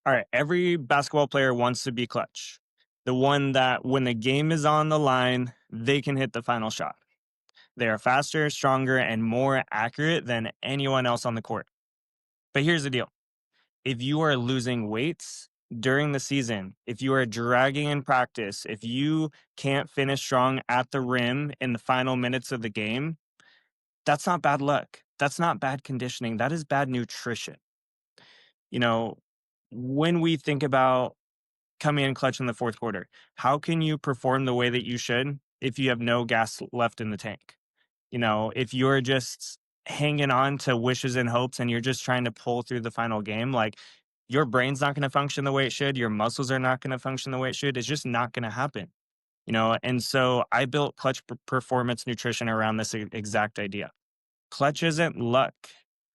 All right, every basketball player wants to be clutch. The one that when the game is on the line, they can hit the final shot. They are faster, stronger, and more accurate than anyone else on the court. But here's the deal. If you are losing weights during the season, if you are dragging in practice, if you can't finish strong at the rim in the final minutes of the game, that's not bad luck. That's not bad conditioning. That is bad nutrition. You know, when we think about coming in clutch in the fourth quarter, how can you perform the way that you should if you have no gas left in the tank? If you're just hanging on to wishes and hopes and you're just trying to pull through the final game, like your brain's not going to function the way it should, your muscles are not going to function the way it should. It's just not going to happen. And so I built clutch performance nutrition around this exact idea. Clutch isn't luck,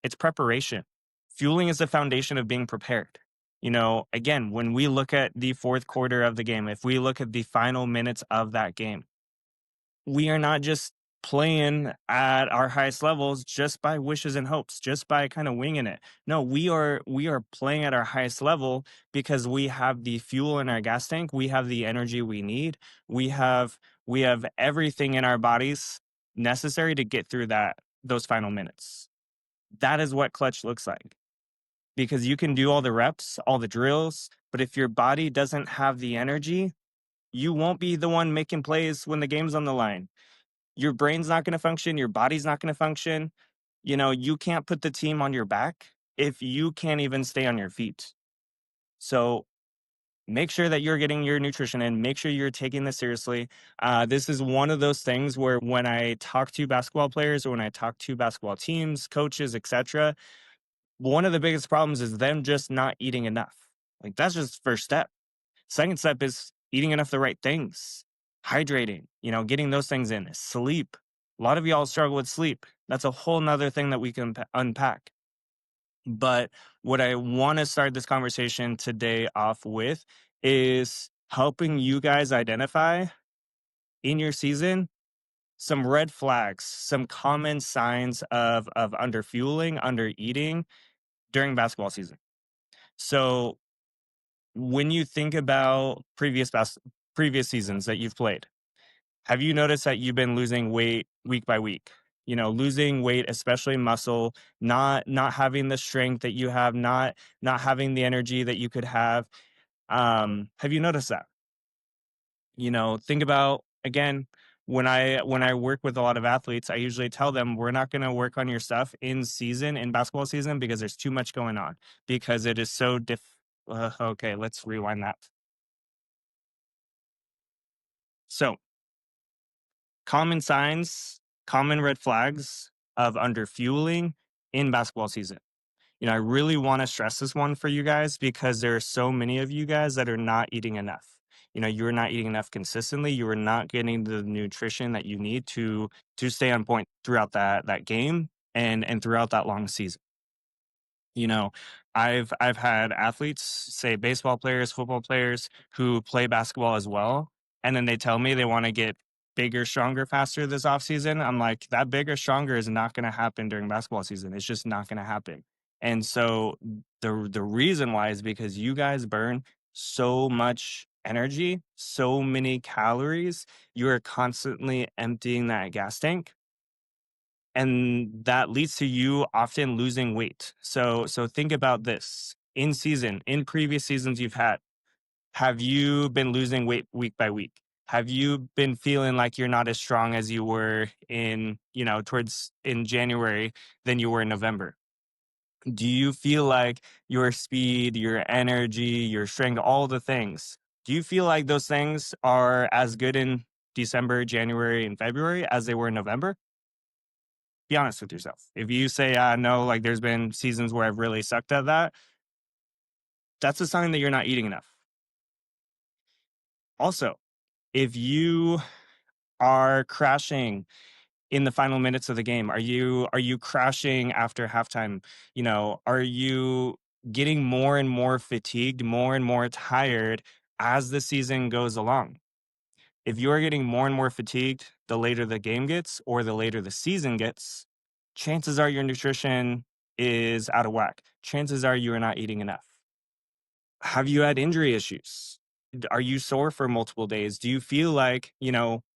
it's preparation. Fueling is the foundation of being prepared. Again, when we look at the fourth quarter of the game, if we look at the final minutes of that game, we are not just playing at our highest levels just by wishes and hopes, just by kind of winging it. No, we are playing at our highest level because we have the fuel in our gas tank, we have the energy we need, we have everything in our bodies necessary to get through those final minutes. That is what clutch looks like. Because you can do all the reps, all the drills, but if your body doesn't have the energy, you won't be the one making plays when the game's on the line. Your brain's not going to function, your body's not going to function. You can't put the team on your back if you can't even stay on your feet. So make sure that you're getting your nutrition in, make sure you're taking this seriously. This is one of those things where when I talk to basketball players or when I talk to basketball teams, coaches, etc., one of the biggest problems is them just not eating enough. Like that's just first step. Second step is eating enough of the right things, hydrating, getting those things in, sleep. A lot of y'all struggle with sleep. That's a whole nother thing that we can unpack. But what I want to start this conversation today off with is helping you guys identify in your season some red flags, some common signs of underfueling, under eating during basketball season. So when you think about previous seasons that you've played, have you noticed that you've been losing weight week by week? Losing weight, especially muscle, not having the strength that you have, not having the energy that you could have. Have you noticed that? Think about again when I work with a lot of athletes, I usually tell them we're not going to work on your stuff in basketball season because there's too much going on because it is so okay, let's rewind that. So, common signs, common red flags of underfueling in basketball season. I really want to stress this one for you guys because there are so many of you guys that are not eating enough. You're not eating enough consistently. You are not getting the nutrition that you need to stay on point throughout that game and throughout that long season. You know, I've had athletes, say baseball players, football players who play basketball as well, and then they tell me they want to get bigger, stronger, faster this offseason. I'm like, that bigger, stronger is not going to happen during basketball season. It's just not going to happen. And so the reason why is because you guys burn so much energy, so many calories. You are constantly emptying that gas tank and that leads to you often losing weight. So think about this. In previous seasons you've had, have you been losing weight week by week? Have you been feeling like you're not as strong as you were towards in January than you were in November? Do you feel like your speed, your energy, your strength, all the things, do you feel like those things are as good in December, January, and February as they were in November? Be honest with yourself. If you say, no, like there's been seasons where I've really sucked at that, that's a sign that you're not eating enough. Also, if you are crashing in the final minutes of the game, are you crashing after halftime? Are you getting more and more fatigued, more and more tired as the season goes along? If you're getting more and more fatigued the later the game gets or the later the season gets, chances are your nutrition is out of whack. Chances are you are not eating enough. Have you had injury issues? Are you sore for multiple days? Do you feel like,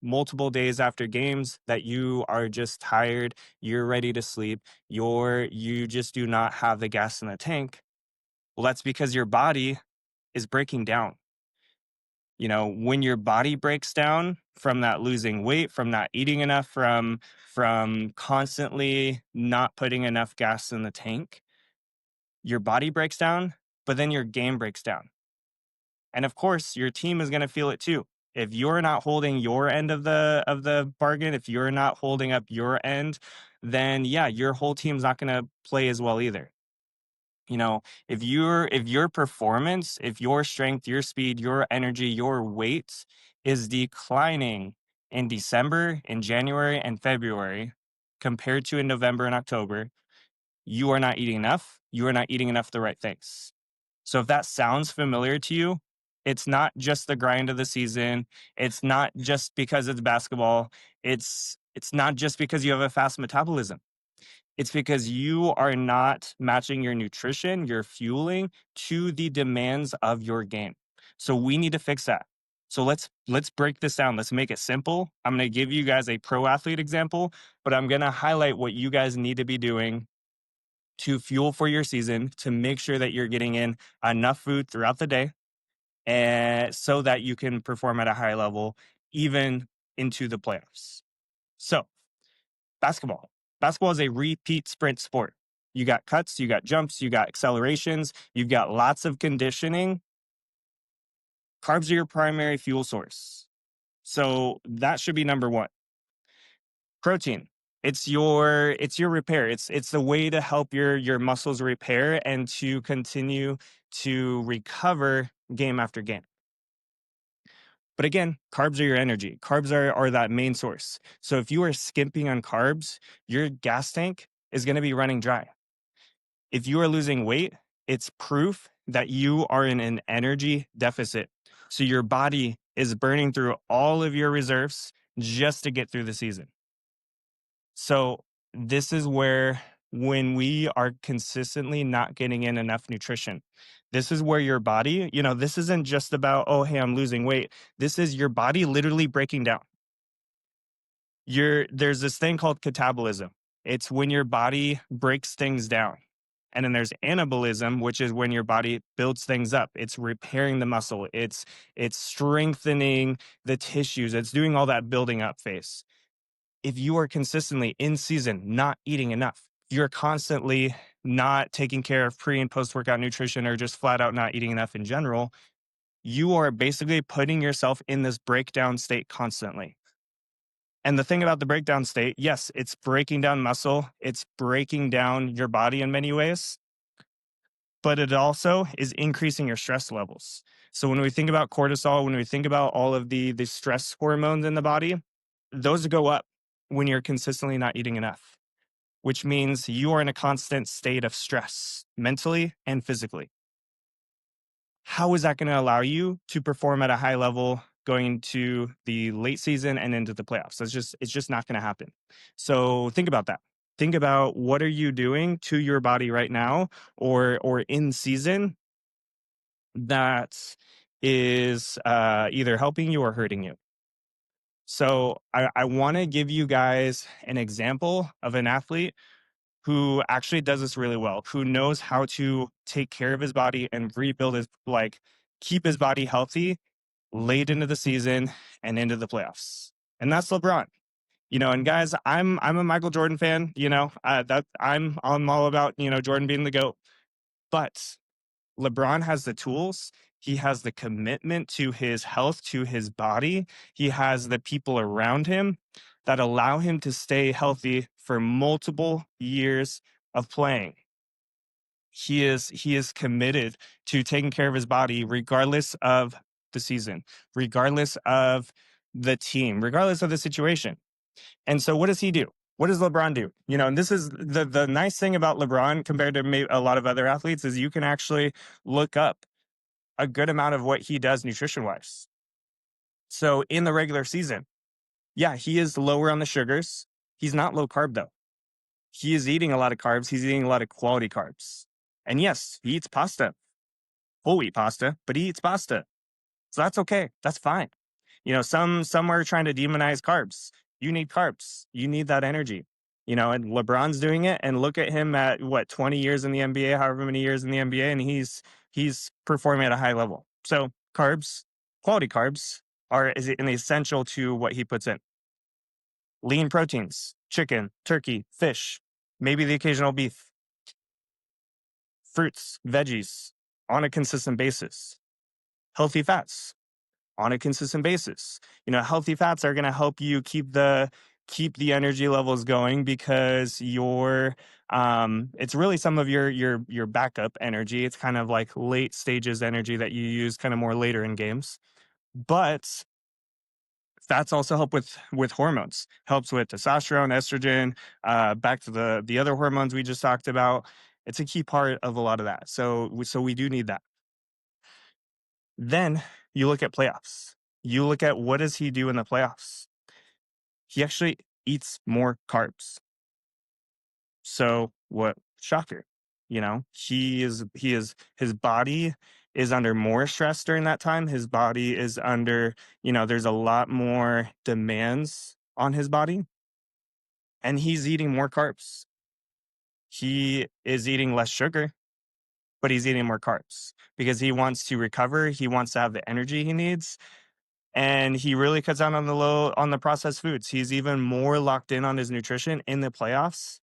multiple days after games that you are just tired, you're ready to sleep, you just do not have the gas in the tank? Well, that's because your body is breaking down. When your body breaks down from that losing weight, from not eating enough, from constantly not putting enough gas in the tank, your body breaks down, but then your game breaks down. And of course, your team is going to feel it too. If you're not holding your end of the bargain, if you're not holding up your end, then yeah, your whole team's not going to play as well either. If your performance, if your strength, your speed, your energy, your weight is declining in December, in January and February compared to in November and October, you are not eating enough. You are not eating enough of the right things. So if that sounds familiar to you, it's not just the grind of the season. It's not just because it's basketball. It's not just because you have a fast metabolism. It's because you are not matching your nutrition, your fueling to the demands of your game. So we need to fix that. So let's break this down. Let's make it simple. I'm going to give you guys a pro athlete example, but I'm going to highlight what you guys need to be doing to fuel for your season to make sure that you're getting in enough food throughout the day and so that you can perform at a high level even into the playoffs. So, basketball. Basketball is a repeat sprint sport. You got cuts, you got jumps, you got accelerations, you've got lots of conditioning. Carbs are your primary fuel source. So, that should be number 1. Protein. It's your repair. It's the way to help your muscles repair and to continue to recover game after game. But again, carbs are your energy. Carbs are that main source. So if you are skimping on carbs, your gas tank is going to be running dry. If you are losing weight, it's proof that you are in an energy deficit. So your body is burning through all of your reserves just to get through the season. So this is where when we are consistently not getting in enough nutrition, this is where your body, this isn't just about, oh, hey, I'm losing weight. This is your body literally breaking down. There's this thing called catabolism. It's when your body breaks things down. And then there's anabolism, which is when your body builds things up. It's repairing the muscle. It's strengthening the tissues. It's doing all that building up phase. If you are consistently in season not eating enough, you're constantly not taking care of pre and post workout nutrition or just flat out not eating enough in general, you are basically putting yourself in this breakdown state constantly. And the thing about the breakdown state, yes, it's breaking down muscle, it's breaking down your body in many ways, but it also is increasing your stress levels. So when we think about cortisol, when we think about all of the stress hormones in the body, those go up when you're consistently not eating enough, which means you are in a constant state of stress mentally and physically. How is that going to allow you to perform at a high level going into the late season and into the playoffs? It's just not going to happen. So think about that. Think about what are you doing to your body right now or in season that is either helping you or hurting you. So I want to give you guys an example of an athlete who actually does this really well, who knows how to take care of his body and rebuild keep his body healthy late into the season and into the playoffs. And that's LeBron. And guys, I'm a Michael Jordan fan, that I'm all about, Jordan being the GOAT. But LeBron has the tools. He has the commitment to his health, to his body. He has the people around him that allow him to stay healthy for multiple years of playing. He is committed to taking care of his body regardless of the season, regardless of the team, regardless of the situation. And so what does he do? What does LeBron do? And this is the nice thing about LeBron compared to maybe a lot of other athletes is you can actually look up a good amount of what he does nutrition wise. So in the regular season, yeah, he is lower on the sugars. He's not low carb though. He is eating a lot of carbs. He's eating a lot of quality carbs. And yes, he eats pasta. whole wheat pasta, but he eats pasta. So that's okay. That's fine. Some are trying to demonize carbs. You need carbs. You need that energy. And LeBron's doing it. And look at him at what 20 years in the NBA, however many years in the NBA, and he's performing at a high level. So carbs, quality carbs, is an essential to what he puts in. Lean proteins, chicken, turkey, fish, maybe the occasional beef, fruits, veggies on a consistent basis, healthy fats on a consistent basis. Healthy fats are going to help you keep the energy levels going because it's really some of your backup energy. It's kind of like late stages energy that you use kind of more later in games. But fats also help with hormones, helps with testosterone, estrogen, back to the other hormones we just talked about. It's a key part of a lot of that. So we do need that. Then you look at playoffs. You look at what does he do in the playoffs? He actually eats more carbs. So what? Shocker. His body is under more stress during that time. His body is under, there's a lot more demands on his body, and he's eating more carbs. He is eating less sugar, but he's eating more carbs because he wants to recover. He wants to have the energy he needs. And he really cuts down on the processed foods. He's even more locked in on his nutrition in the playoffs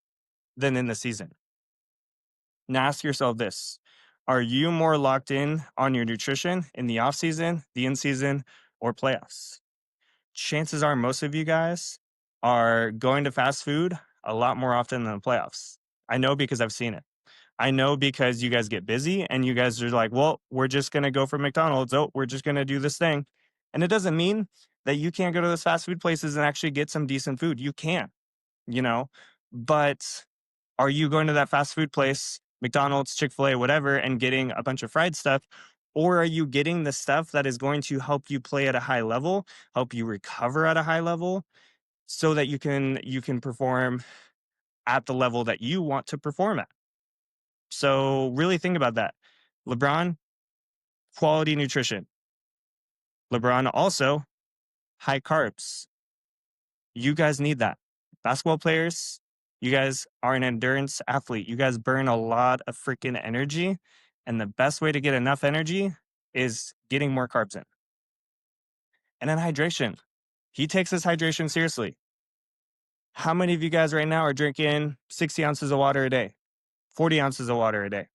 than in the season. Now ask yourself this. Are you more locked in on your nutrition in the off season, the in season, or playoffs? Chances are most of you guys are going to fast food a lot more often than the playoffs. I know because I've seen it. I know because you guys get busy and you guys are like, well, we're just going to go for McDonald's. Oh, we're just going to do this thing. And it doesn't mean that you can't go to those fast food places and actually get some decent food. You can, but are you going to that fast food place, McDonald's, Chick-fil-A, whatever, and getting a bunch of fried stuff? Or are you getting the stuff that is going to help you play at a high level, help you recover at a high level so that you can perform at the level that you want to perform at? So really think about that. LeBron, quality nutrition. LeBron also high carbs. You guys need that. Basketball players, you guys are an endurance athlete. You guys burn a lot of freaking energy. And the best way to get enough energy is getting more carbs in. And then hydration. He takes his hydration seriously. How many of you guys right now are drinking 60 ounces of water a day, 40 ounces of water a day?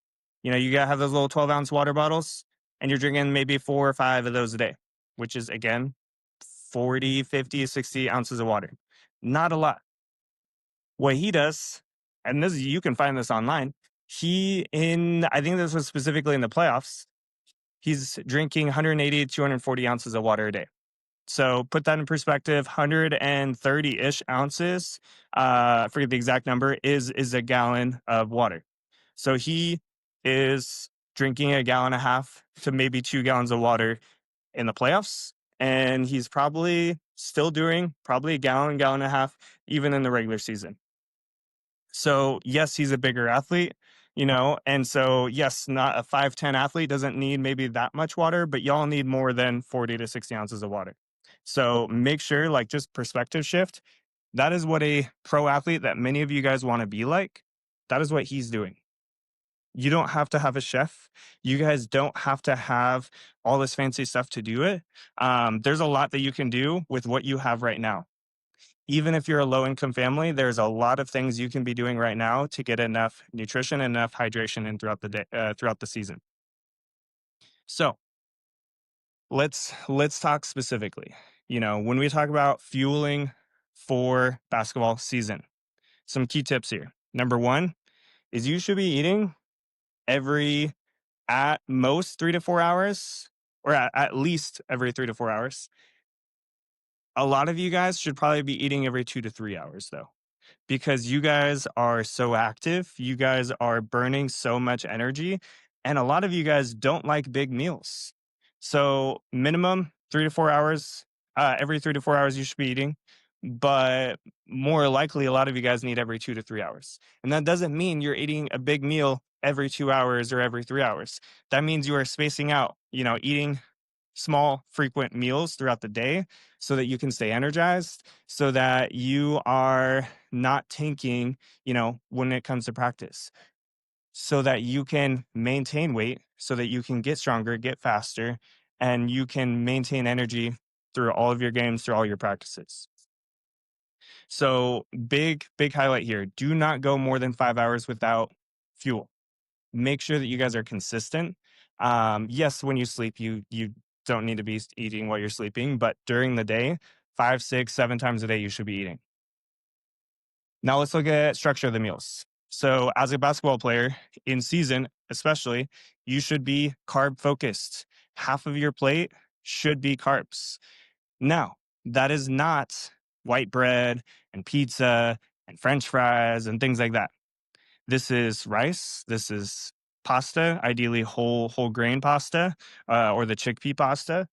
You got to have those little 12-ounce water bottles, and you're drinking maybe 4 or 5 of those a day, which is, again, 40, 50, 60 ounces of water. Not a lot. What he does, and you can find this online, I think this was specifically in the playoffs, he's drinking 180 to 240 ounces of water a day. So put that in perspective, 130-ish ounces, I forget the exact number, is a gallon of water. So he is drinking a gallon and a half to maybe 2 gallons of water in the playoffs. And he's probably still doing probably a gallon and a half, even in the regular season. So yes, he's a bigger athlete, and so yes, not a 5'10" athlete doesn't need maybe that much water, but y'all need more than 40 to 60 ounces of water. So make sure, like, just perspective shift. That is what a pro athlete that many of you guys want to be like. That is what he's doing. You don't have to have a chef. You guys don't have to have all this fancy stuff to do it. There's a lot that you can do with what you have right now. Even if you're a low income family, there's a lot of things you can be doing right now to get enough nutrition, enough hydration in throughout the day, throughout the season. So let's talk specifically. When we talk about fueling for basketball season, some key tips here. Number 1 is you should be eating at most 3 to 4 hours, or at least every 3 to 4 hours. A lot of you guys should probably be eating every 2 to 3 hours though, because you guys are so active. You guys are burning so much energy, and a lot of you guys don't like big meals. So minimum 3 to 4 hours, every 3 to 4 hours you should be eating. but more likely, a lot of you guys need every 2 to 3 hours. And that doesn't mean you're eating a big meal every 2 hours or every 3 hours. That means you are spacing out, eating small, frequent meals throughout the day so that you can stay energized, so that you are not tanking, when it comes to practice, so that you can maintain weight, so that you can get stronger, get faster, and you can maintain energy through all of your games, through all your practices. So, big highlight here. Do not go more than 5 hours without fuel. Make sure that you guys are consistent. Yes, when you sleep, you don't need to be eating while you're sleeping, but during the day, 5, 6, 7 times a day, you should be eating. Now let's look at structure of the meals. So, as a basketball player in season, especially, you should be carb focused. Half of your plate should be carbs. Now, that is not white bread and pizza and French fries and things like that. This is rice. This is pasta, ideally whole grain pasta, or the chickpea pasta,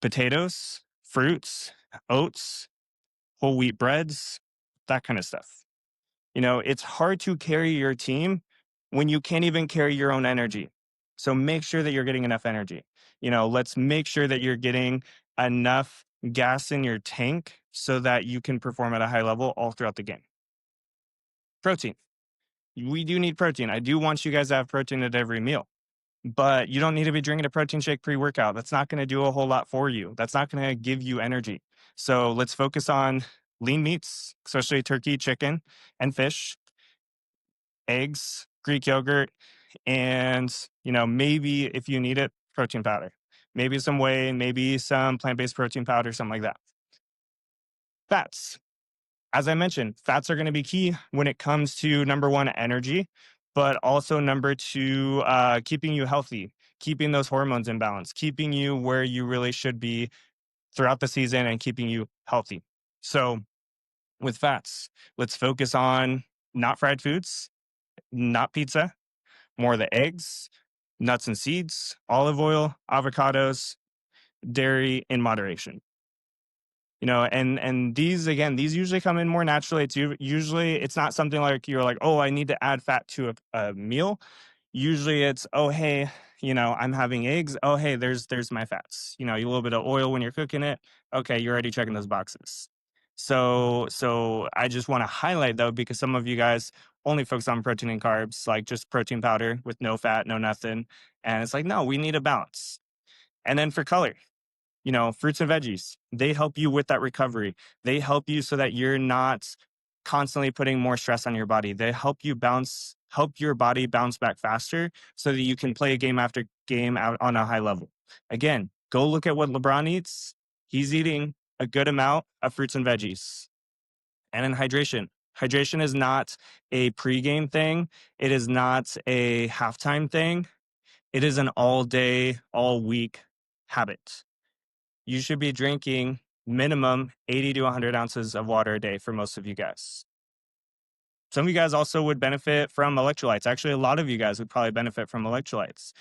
potatoes, fruits, oats, whole wheat breads, that kind of stuff. It's hard to carry your team when you can't even carry your own energy. So make sure that you're getting enough energy. Let's make sure that you're getting enough gas in your tank so that you can perform at a high level all throughout the game. Protein. We do need protein. I do want you guys to have protein at every meal, but you don't need to be drinking a protein shake pre workout. That's not going to do a whole lot for you. That's not going to give you energy. So let's focus on lean meats, especially turkey, chicken, and fish, eggs, Greek yogurt, and, maybe if you need it, protein powder. Maybe some whey, maybe some plant based protein powder, something like that. Fats. As I mentioned, fats are going to be key when it comes to number one, energy, but also number two, keeping you healthy, keeping those hormones in balance, keeping you where you really should be throughout the season and keeping you healthy. So, with fats, let's focus on not fried foods, not pizza, more of the eggs, nuts and seeds, olive oil, avocados, dairy in moderation. And these, again, these usually come in more naturally. Usually it's not something like you're like, oh, I need to add fat to a meal. Usually it's, oh, hey, I'm having eggs. Oh, hey, there's my fats. A little bit of oil when you're cooking it. Okay, you're already checking those boxes. So I just want to highlight though, because some of you guys only focus on protein and carbs, like just protein powder with no fat, no nothing. And it's like, no, we need a balance. And then for color, fruits and veggies, they help you with that recovery. They help you so that you're not constantly putting more stress on your body. They help help your body bounce back faster so that you can play game after game out on a high level. Again, go look at what LeBron eats. He's eating a good amount of fruits and veggies. And then hydration. Hydration is not a pregame thing. It is not a halftime thing. It is an all day, all week habit. You should be drinking minimum 80 to 100 ounces of water a day for most of you guys. Some of you guys also would benefit from electrolytes. Actually, a lot of you guys would probably benefit from electrolytes.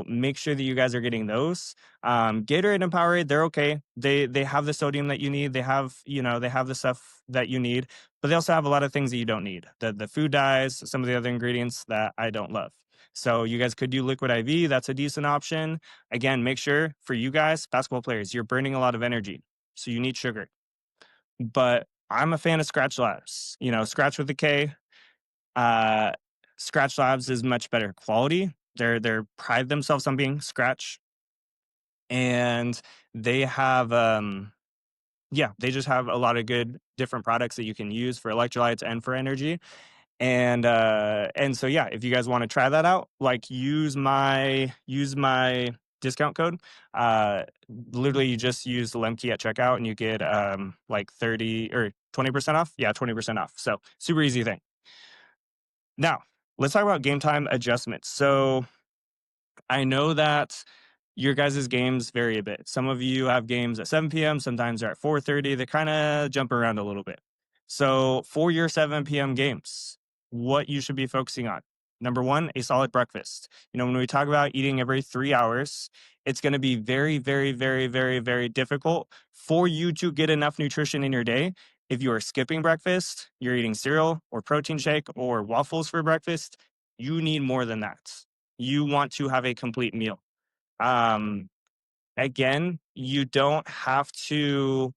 Make sure that you guys are getting those. Gatorade and Powerade, they're okay. They have the sodium that you need. They have the stuff that you need, but they also have a lot of things that you don't need. The food dyes, some of the other ingredients that I don't love. So you guys could do liquid IV. That's a decent option. Again, make sure for you guys, basketball players, you're burning a lot of energy. So you need sugar. But I'm a fan of Scratch Labs. Scratch with a K. Uh, Scratch Labs is much better quality. They're pride themselves on being Scratch, and they have they just have a lot of good different products that you can use for electrolytes and for energy. And so yeah, if you guys want to try that out, like use my discount code. Uh Literally you just use the Lemke at checkout and you get like 30 or 20% off. Yeah, 20% off. So super easy thing. Now, let's talk about game time adjustments. So I know that your guys' games vary a bit. Some of you have games at 7 p.m., sometimes they're at 4:30. They kind of jump around a little bit. So for your 7 p.m. games, what you should be focusing on. Number one, a solid breakfast. When we talk about eating every 3 hours, it's going to be very, very, very, very, very difficult for you to get enough nutrition in your day. If you are skipping breakfast, you're eating cereal or protein shake or waffles for breakfast, you need more than that. You want to have a complete meal. Um, Again, you don't have to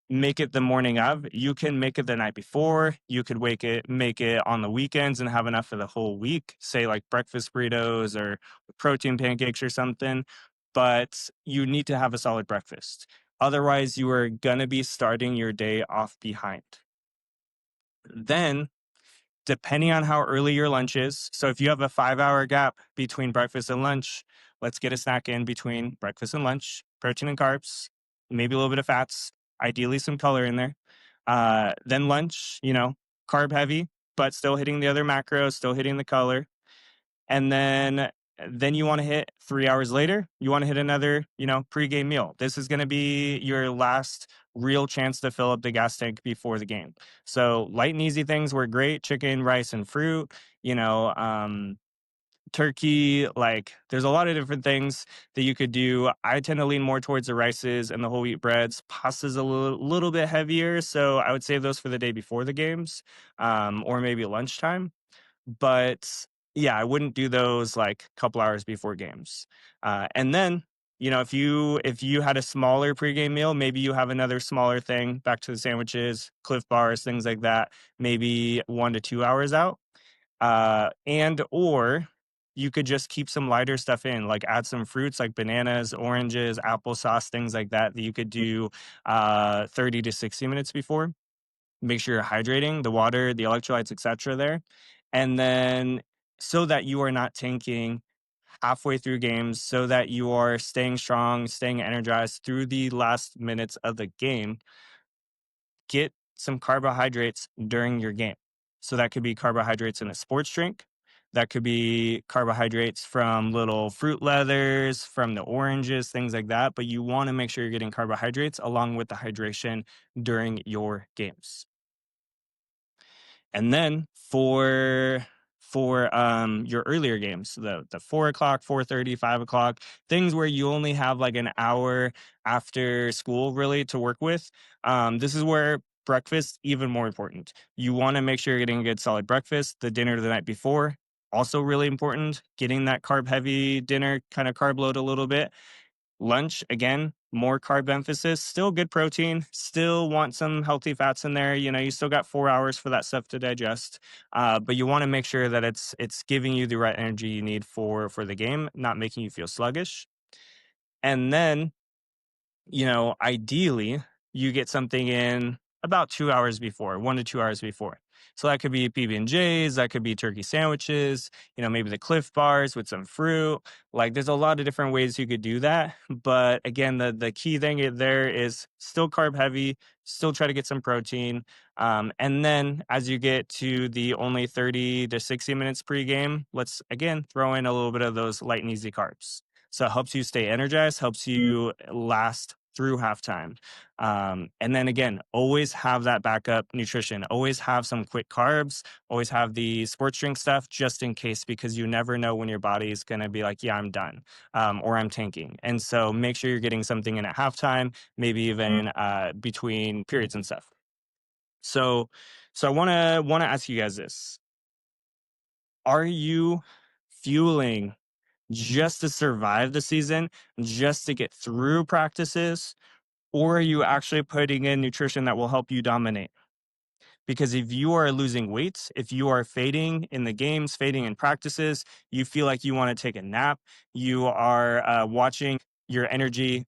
make it the morning of. You can make it the night before. You could make it on the weekends and have enough for the whole week, say like breakfast burritos or protein pancakes or something. But you need to have a solid breakfast. Otherwise, you are going to be starting your day off behind. Then, depending on how early your lunch is, so if you have a 5 hour gap between breakfast and lunch, let's get a snack in between breakfast and lunch, protein and carbs, maybe a little bit of fats, ideally some color in there. Then lunch, carb heavy, but still hitting the other macros, still hitting the color. And then you want to hit 3 hours later, you want to hit another, pregame meal. This is going to be your last real chance to fill up the gas tank before the game. So light and easy things were great: chicken, rice, and fruit. You know, turkey. Like, there's a lot of different things that you could do. I tend to lean more towards the rices and the whole wheat breads. Pasta's a little bit heavier, so I would save those for the day before the games, or maybe lunchtime. But yeah, I wouldn't do those like a couple hours before games. And then, if you had a smaller pregame meal, maybe you have another smaller thing, back to the sandwiches, Cliff Bars, things like that, maybe 1 to 2 hours out. And or you could just keep some lighter stuff in, like add some fruits like bananas, oranges, applesauce, things like that you could do 30 to 60 minutes before. Make sure you're hydrating, the water, the electrolytes, etc. there. And then, so that you are not tanking halfway through games, so that you are staying strong, staying energized through the last minutes of the game, get some carbohydrates during your game. So that could be carbohydrates in a sports drink. That could be carbohydrates from little fruit leathers, from the oranges, things like that. But you want to make sure you're getting carbohydrates along with the hydration during your games. And then for your earlier games, the 4 o'clock, 4:30, 5 o'clock, things where you only have like an hour after school really to work with. This is where breakfast even more important. You want to make sure you're getting a good solid breakfast. The dinner the night before, also really important. Getting that carb heavy dinner, kind of carb load a little bit. Lunch, again, more carb emphasis, still good protein, still want some healthy fats in there. You still got 4 hours for that stuff to digest. But you want to make sure that it's giving you the right energy you need for the game, not making you feel sluggish. And then, ideally, you get something in about 2 hours before, 1 to 2 hours before. So that could be PB&Js, that could be turkey sandwiches, maybe the Cliff Bars with some fruit. Like, there's a lot of different ways you could do that. But again, the key thing there is still carb heavy, still try to get some protein. And then as you get to the only 30 to 60 minutes pregame, let's again throw in a little bit of those light and easy carbs. So it helps you stay energized, helps you last through halftime. And then again, always have that backup nutrition, always have some quick carbs, always have the sports drink stuff just in case, because you never know when your body is going to be like, yeah, I'm done, or I'm tanking. And so make sure you're getting something in at halftime, maybe even between periods and stuff. So I want to ask you guys this. Are you fueling just to survive the season, just to get through practices? Or are you actually putting in nutrition that will help you dominate? Because if you are losing weight, if you are fading in the games, fading in practices, you feel like you want to take a nap, you are watching your energy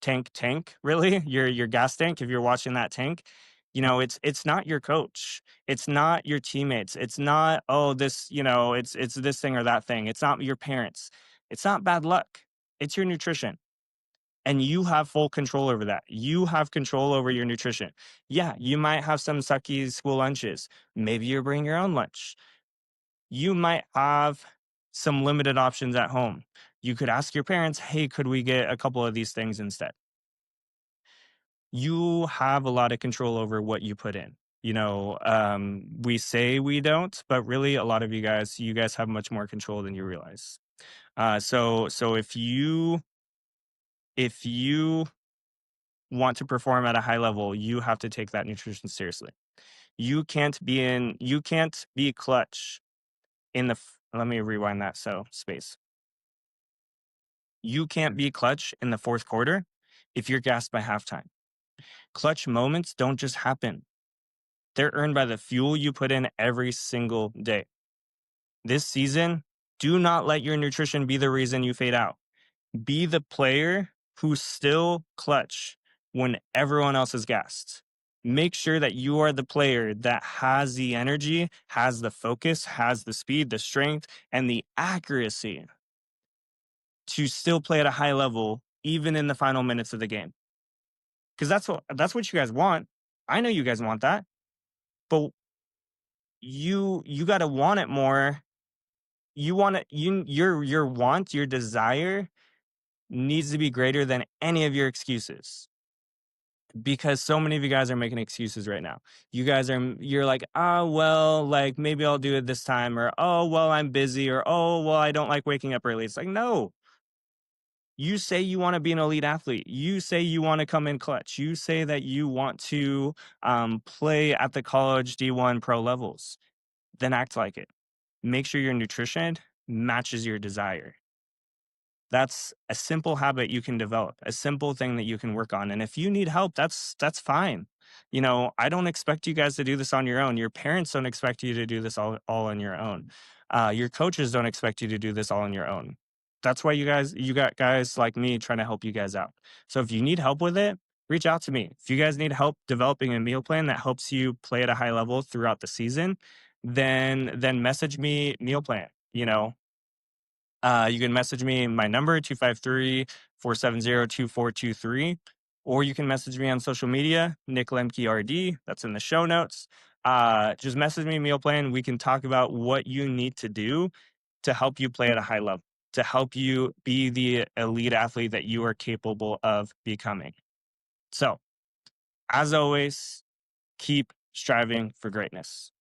tank really, your gas tank, if you're watching that tank, it's not your coach, it's not your teammates, it's not, oh, this, it's this thing or that thing, it's not your parents, it's not bad luck, it's your nutrition. And you have full control over that. You have control over your nutrition. Yeah, you might have some sucky school lunches. Maybe you're bringing your own lunch. You might have some limited options at home. You could ask your parents, hey, could we get a couple of these things instead? You have a lot of control over what you put in. We say we don't, but really a lot of you guys have much more control than you realize. So if you want to perform at a high level, you have to take that nutrition seriously. You can't be clutch let me rewind that. So space. You can't be clutch in the fourth quarter if you're gassed by halftime. Clutch moments don't just happen. They're earned by the fuel you put in every single day. This season, do not let your nutrition be the reason you fade out. Be the player who's still clutch when everyone else is gassed. Make sure that you are the player that has the energy, has the focus, has the speed, the strength, and the accuracy to still play at a high level, even in the final minutes of the game. Because that's what you guys want. I know you guys want that, but you got to want it more. You want it. Your want, your desire needs to be greater than any of your excuses, because so many of you guys are making excuses right now. You're like, oh well, like maybe I'll do it this time, or oh well, I'm busy, or oh well, I don't like waking up early. It's like, no, you say you want to be an elite athlete. You say you want to come in clutch. You say that you want to play at the college D1 pro levels. Then act like it. Make sure your nutrition matches your desire. That's a simple habit you can develop, a simple thing that you can work on. And if you need help, that's fine. I don't expect you guys to do this on your own. Your parents don't expect you to do this all on your own. Your coaches don't expect you to do this all on your own. That's why you got guys like me trying to help you guys out. So if you need help with it, reach out to me. If you guys need help developing a meal plan that helps you play at a high level throughout the season, then message me meal plan. You can message me my number 253-470-2423, or you can message me on social media, Nick Lemke RD. That's in the show notes. Just message me meal plan. We can talk about what you need to do to help you play at a high level, to help you be the elite athlete that you are capable of becoming. So, as always, keep striving for greatness.